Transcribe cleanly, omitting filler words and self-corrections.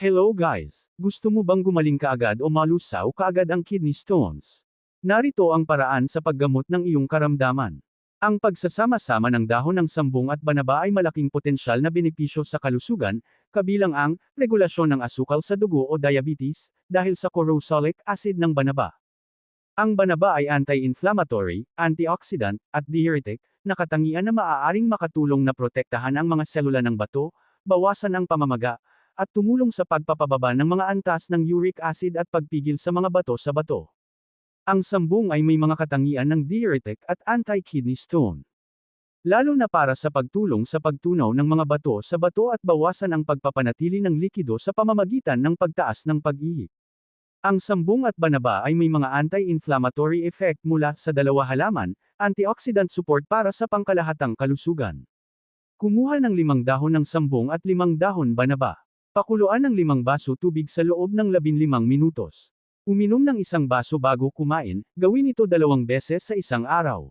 Hello guys! Gusto mo bang gumaling kaagad o malusaw kaagad ang kidney stones? Narito ang paraan sa paggamot ng iyong karamdaman. Ang pagsasama-sama ng dahon ng sambong at banaba ay malaking potensyal na benepisyo sa kalusugan, kabilang ang regulasyon ng asukal sa dugo o diabetes, dahil sa corosolic acid ng banaba. Ang banaba ay anti-inflammatory, antioxidant, at diuretic, na katangian na maaaring makatulong na protektahan ang mga selula ng bato, bawasan ang pamamaga, at tumulong sa pagpapababa ng mga antas ng uric acid at pagpigil sa mga bato sa bato. Ang sambong ay may mga katangian ng diuretic at anti-kidney stone. Lalo na para sa pagtulong sa pagtunaw ng mga bato sa bato at bawasan ang pagpapanatili ng likido sa pamamagitan ng pagtaas ng pag-ihip. Ang sambong at banaba ay may mga anti-inflammatory effect mula sa dalawa halaman, antioxidant support para sa pangkalahatang kalusugan. Kumuha ng 5 dahon ng sambong at 5 dahon banaba. Pakuluan ng 5 baso tubig sa loob ng 15 minutos. Uminom ng 1 baso bago kumain, gawin ito 2 beses sa isang araw.